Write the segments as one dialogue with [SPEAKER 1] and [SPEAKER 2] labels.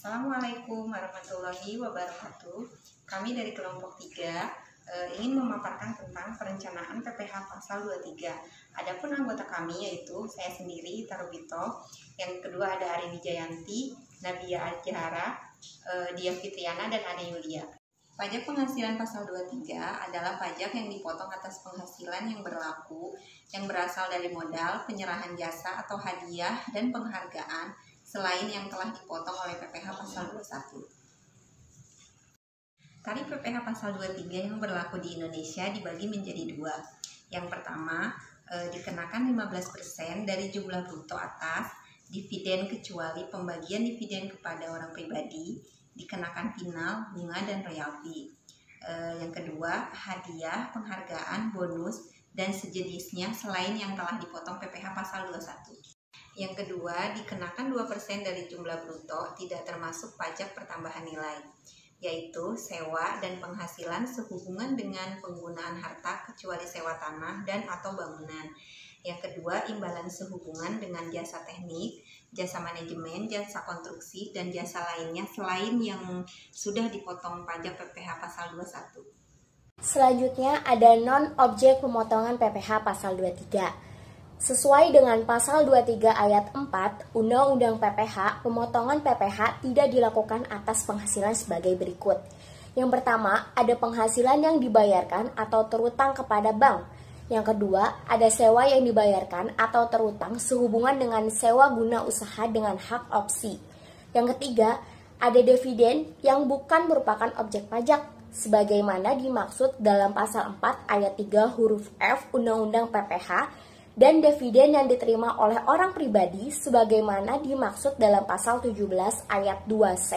[SPEAKER 1] Assalamualaikum warahmatullahi wabarakatuh. Kami dari kelompok 3 ingin memaparkan tentang perencanaan PPH pasal 23. Adapun anggota kami yaitu saya sendiri, Tarubito, yang kedua ada Arini Jayanti, Nabia Ajhara, Dia Fitriana, dan Ade Yulia. Pajak penghasilan pasal 23 adalah pajak yang dipotong atas penghasilan yang berlaku yang berasal dari modal, penyerahan jasa atau hadiah, dan penghargaan selain yang telah dipotong oleh PPH pasal 21. Tarif PPH pasal 23 yang berlaku di Indonesia dibagi menjadi dua. Yang pertama, dikenakan 15% dari jumlah bruto atas dividen kecuali pembagian dividen kepada orang pribadi, dikenakan final, bunga, dan royalti. Yang kedua, hadiah, penghargaan, bonus, dan sejenisnya selain yang telah dipotong PPH pasal 21. Yang kedua, dikenakan 2% dari jumlah bruto tidak termasuk pajak pertambahan nilai, yaitu sewa dan penghasilan sehubungan dengan penggunaan harta kecuali sewa tanah dan atau bangunan. Yang kedua, imbalan sehubungan dengan jasa teknik, jasa manajemen, jasa konstruksi, dan jasa lainnya selain yang sudah dipotong pajak PPH pasal 21.
[SPEAKER 2] Selanjutnya ada non-objek pemotongan PPH pasal 23. Sesuai dengan pasal 23 ayat 4 Undang-Undang PPH, pemotongan PPH tidak dilakukan atas penghasilan sebagai berikut. Yang pertama, ada penghasilan yang dibayarkan atau terutang kepada bank. Yang kedua, ada sewa yang dibayarkan atau terutang sehubungan dengan sewa guna usaha dengan hak opsi. Yang ketiga, ada dividen yang bukan merupakan objek pajak, sebagaimana dimaksud dalam pasal 4 ayat 3 huruf F Undang-Undang PPH, dan dividen yang diterima oleh orang pribadi sebagaimana dimaksud dalam pasal 17 ayat 2C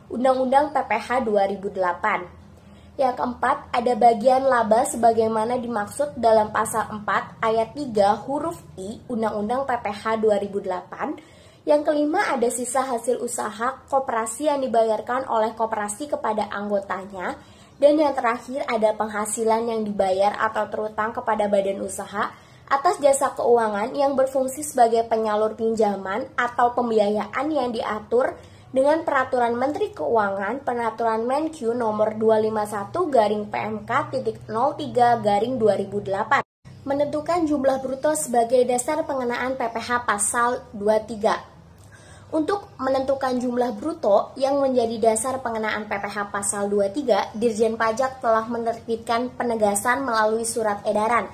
[SPEAKER 2] Undang-Undang PPH 2008. Yang keempat, ada bagian laba sebagaimana dimaksud dalam pasal 4 ayat 3 huruf I Undang-Undang PPH 2008. Yang kelima, ada sisa hasil usaha koperasi yang dibayarkan oleh koperasi kepada anggotanya. Dan yang terakhir, ada penghasilan yang dibayar atau terutang kepada badan usaha atas jasa keuangan yang berfungsi sebagai penyalur pinjaman atau pembiayaan yang diatur dengan Peraturan Menteri Keuangan Penaturan Menkyu nomor 251/PMK.03/2008 menentukan jumlah bruto sebagai dasar pengenaan PPH pasal 23. Untuk menentukan jumlah bruto yang menjadi dasar pengenaan PPH pasal 23, Dirjen Pajak telah menerbitkan penegasan melalui surat edaran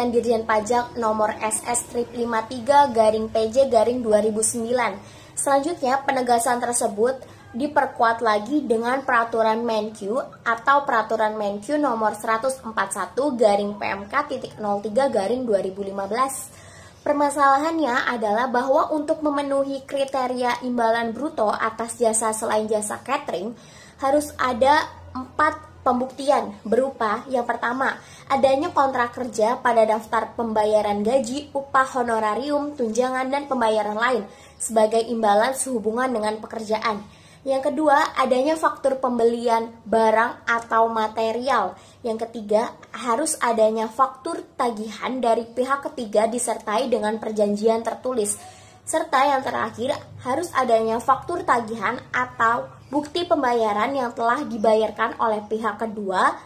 [SPEAKER 2] Dirjen Pajak nomor SS-53/PJ/2009. Selanjutnya, penegasan tersebut diperkuat lagi dengan Peraturan Menkyu atau Peraturan Menkyu nomor 141/PMK.03/2015. Permasalahannya adalah bahwa untuk memenuhi kriteria imbalan bruto atas jasa selain jasa catering, harus ada 4 pembuktian berupa yang pertama, adanya kontrak kerja pada daftar pembayaran gaji, upah honorarium, tunjangan, dan pembayaran lain sebagai imbalan sehubungan dengan pekerjaan. Yang kedua, adanya faktur pembelian barang atau material. Yang ketiga, harus adanya faktur tagihan dari pihak ketiga disertai dengan perjanjian tertulis. Serta yang terakhir, harus adanya faktur tagihan atau bukti pembayaran yang telah dibayarkan oleh pihak kedua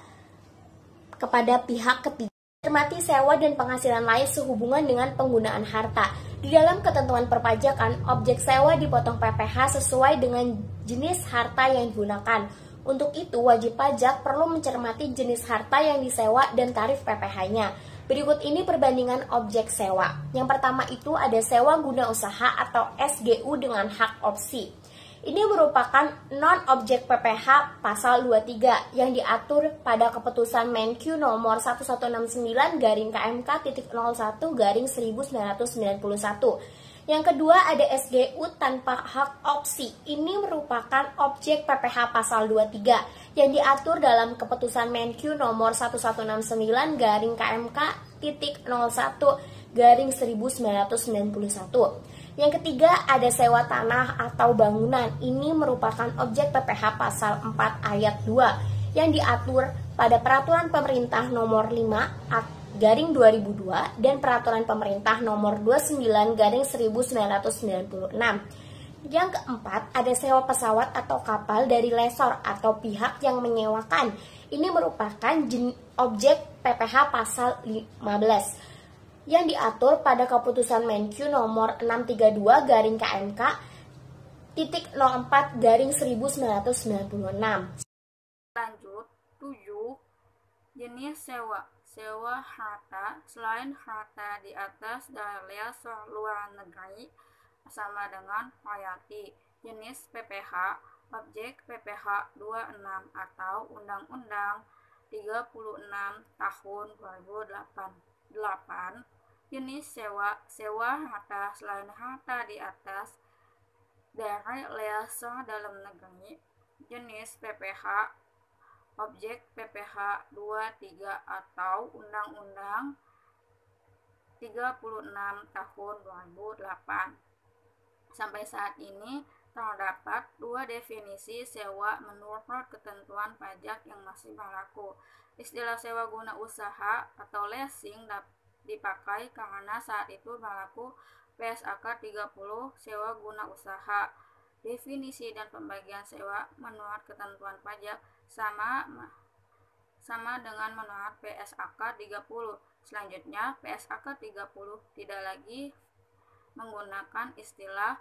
[SPEAKER 2] kepada pihak ketiga. Cermati sewa dan penghasilan lain sehubungan dengan penggunaan harta. Di dalam ketentuan perpajakan, objek sewa dipotong PPH sesuai dengan jenis harta yang digunakan. Untuk itu, wajib pajak perlu mencermati jenis harta yang disewa dan tarif PPH-nya. Berikut ini perbandingan objek sewa. Yang pertama itu ada sewa guna usaha atau SGU dengan hak opsi. Ini merupakan non-objek PPH pasal 23 yang diatur pada keputusan Menkyu nomor 1169-KMK.01/1991. Yang kedua ada SGU tanpa hak opsi. Ini merupakan objek PPH pasal 23 yang diatur dalam keputusan Menkyu nomor 1169-KMK.01/1991. Yang ketiga ada sewa tanah atau bangunan. Ini merupakan objek PPH pasal 4 ayat 2 yang diatur pada Peraturan Pemerintah nomor 5/2002 dan Peraturan Pemerintah nomor 29/1996. Yang keempat, ada sewa pesawat atau kapal dari lessor atau pihak yang menyewakan. Ini merupakan objek PPh pasal 15 yang diatur pada keputusan Menkyu nomor 632 garing KMK titik 04 garing 1996.
[SPEAKER 3] Lanjut, 7. Jenis sewa. Sewa harta selain harta di atas dari luar negeri sama dengan royalti. Jenis PPh, objek PPh 26 atau Undang-Undang 36 tahun 2008. Jenis sewa. Sewa harta selain harta di atas dari leasing dalam negeri. Jenis PPh, objek PPh 23 atau Undang-Undang 36 tahun 2008. Sampai saat ini terdapat dua definisi sewa menurut ketentuan pajak yang masih berlaku. Istilah sewa guna usaha atau leasing dipakai karena saat itu berlaku PSAK 30 sewa guna usaha. Definisi dan pembagian sewa menurut ketentuan pajak sama dengan menurut PSAK 30. Selanjutnya, PSAK 30 tidak lagi menggunakan istilah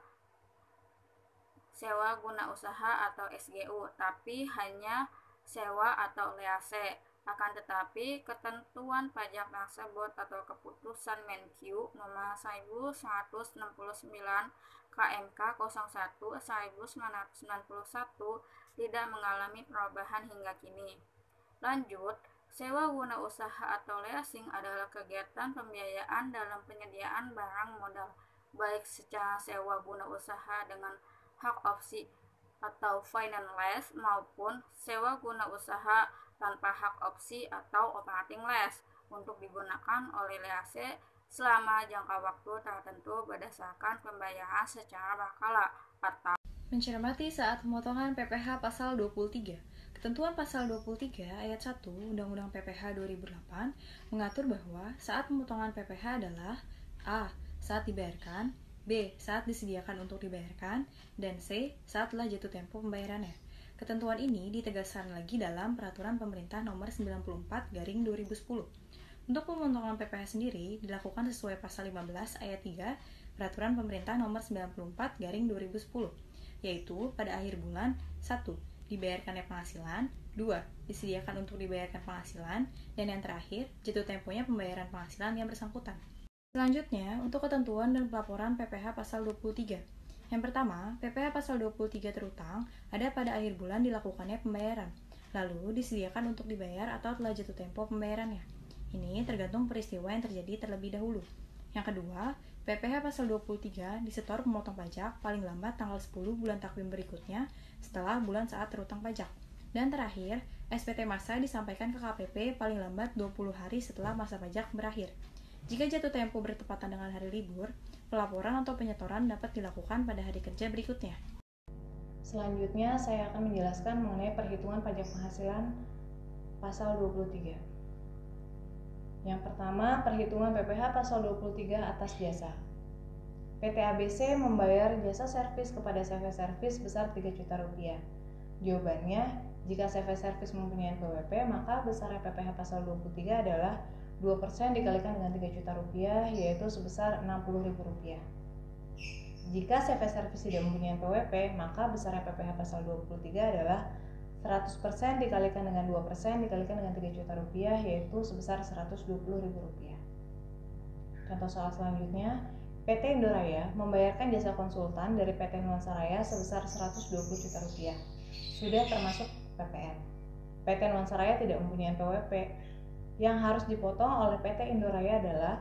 [SPEAKER 3] sewa guna usaha atau SGU, tapi hanya sewa atau lease. Akan tetapi, ketentuan pajak tersebut atau keputusan Menkyu nomor 1169 KMK 01/1991 tidak mengalami perubahan hingga kini. Lanjut, sewa guna usaha atau leasing adalah kegiatan pembiayaan dalam penyediaan barang modal, baik secara sewa guna usaha dengan hak opsi atau finance lease maupun sewa guna usaha tanpa hak opsi atau operating lease untuk digunakan oleh lease selama jangka waktu tertentu berdasarkan pembayaran secara berkala atau
[SPEAKER 4] mencermati saat pemotongan PPh pasal 23. Ketentuan pasal 23 ayat 1 Undang-Undang PPh 2008 mengatur bahwa saat pemotongan PPh adalah A. Saat dibayarkan, B. Saat disediakan untuk dibayarkan, dan C. Saat telah jatuh tempo pembayarannya. Ketentuan ini ditegaskan lagi dalam Peraturan Pemerintah Nomor 94 Garing 2010. Untuk pemotongan PPh sendiri dilakukan sesuai pasal 15 ayat 3 Peraturan Pemerintah Nomor 94 Garing 2010, yaitu pada akhir bulan 1. Dibayarkannya penghasilan, 2. Disediakan untuk dibayarkan penghasilan, dan yang terakhir, jatuh temponya pembayaran penghasilan yang bersangkutan. Selanjutnya, untuk ketentuan dan pelaporan PPh pasal 23. Yang pertama, PPh pasal 23 terutang ada pada akhir bulan dilakukannya pembayaran, lalu disediakan untuk dibayar atau telah jatuh tempo pembayarannya. Ini tergantung peristiwa yang terjadi terlebih dahulu. Yang kedua, PPh pasal 23 disetor pemotong pajak paling lambat tanggal 10 bulan takvim berikutnya setelah bulan saat terutang pajak. Dan terakhir, SPT masa disampaikan ke KPP paling lambat 20 hari setelah masa pajak berakhir. Jika jatuh tempo bertepatan dengan hari libur, pelaporan atau penyetoran dapat dilakukan pada hari kerja berikutnya.
[SPEAKER 5] Selanjutnya, saya akan menjelaskan mengenai perhitungan pajak penghasilan pasal 23. Yang pertama, perhitungan PPh pasal 23 atas jasa. PT ABC membayar jasa servis kepada CV Service besar 3 juta rupiah. Jawabannya, jika CV Service mempunyai PWP, maka besar PPh pasal 23 adalah 2% dikalikan dengan 3 juta rupiah, yaitu sebesar Rp60.000. Jika CV Service tidak mempunyai PWP, maka besar PPh pasal 23 adalah 100% dikalikan dengan 2% dikalikan dengan 3 juta rupiah, yaitu sebesar Rp120.000. Contoh soal selanjutnya, PT Indoraya membayarkan jasa konsultan dari PT Nuansa Raya sebesar Rp120 juta. Sudah termasuk PPN. PT Nuansa Raya tidak mempunyai PWP. Yang harus dipotong oleh PT Indoraya adalah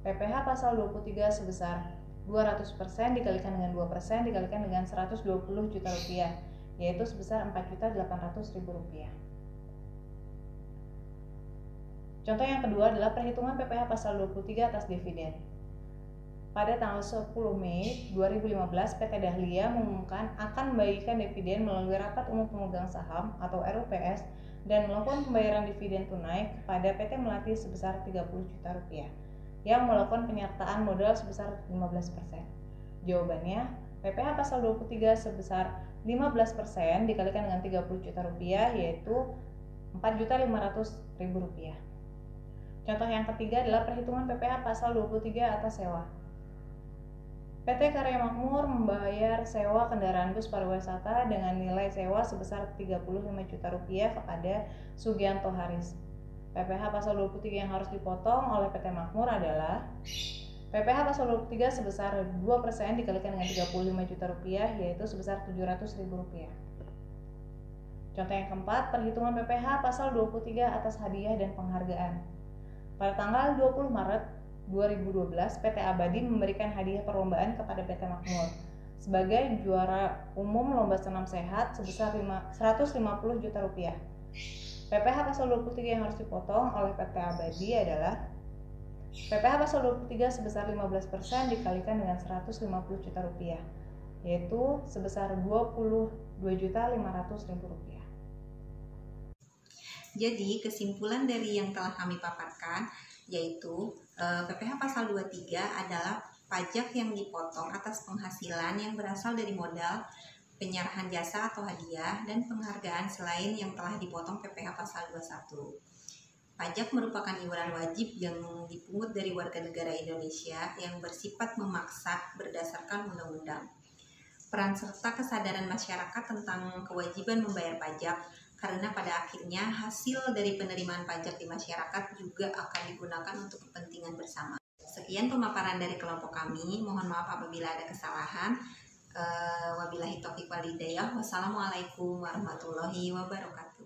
[SPEAKER 5] PPh pasal 23 sebesar 200% dikalikan dengan 2% dikalikan dengan Rp120 juta, yaitu sebesar Rp4.800.000. Contoh yang kedua adalah perhitungan PPh pasal 23 atas dividen. Pada tanggal 10 Mei 2015, PT Dahlia mengumumkan akan membagikan dividen melalui Rapat Umum Pemegang Saham atau RUPS dan melakukan pembayaran dividen tunai kepada PT Melati sebesar Rp30 juta yang melakukan penyertaan modal sebesar 15%. Jawabannya, PPh pasal 23 sebesar 15% dikalikan dengan 30 juta rupiah, yaitu 4.500.000 rupiah. Contoh yang ketiga adalah perhitungan PPh pasal 23 atas sewa. PT Karya Makmur membayar sewa kendaraan bus pariwisata dengan nilai sewa sebesar 35 juta rupiah kepada Sugianto Haris. PPh pasal 23 yang harus dipotong oleh PT Makmur adalah PPh pasal 23 sebesar 2% dikalikan dengan 35 juta rupiah, yaitu sebesar 700.000 rupiah. Contoh yang keempat, perhitungan PPh pasal 23 atas hadiah dan penghargaan. Pada tanggal 20 Maret 2012, PT Abadi memberikan hadiah perlombaan kepada PT Makmur sebagai juara umum lomba senam sehat sebesar 150 juta rupiah. PPh pasal 23 yang harus dipotong oleh PT Abadi adalah PPh pasal 23 sebesar 15% dikalikan dengan 150 juta rupiah, yaitu sebesar 22.500.000 rupiah.
[SPEAKER 1] Jadi kesimpulan dari yang telah kami paparkan yaitu PPh pasal 23 adalah pajak yang dipotong atas penghasilan yang berasal dari modal, penyerahan jasa atau hadiah, dan penghargaan selain yang telah dipotong PPh pasal 21. Pajak merupakan iuran wajib yang dipungut dari warga negara Indonesia yang bersifat memaksa berdasarkan undang-undang. Peran serta kesadaran masyarakat tentang kewajiban membayar pajak, karena pada akhirnya hasil dari penerimaan pajak di masyarakat juga akan digunakan untuk kepentingan bersama. Sekian pemaparan dari kelompok kami, mohon maaf apabila ada kesalahan. Wabillahi taufiq wal hidayah. Wassalamualaikum warahmatullahi wabarakatuh.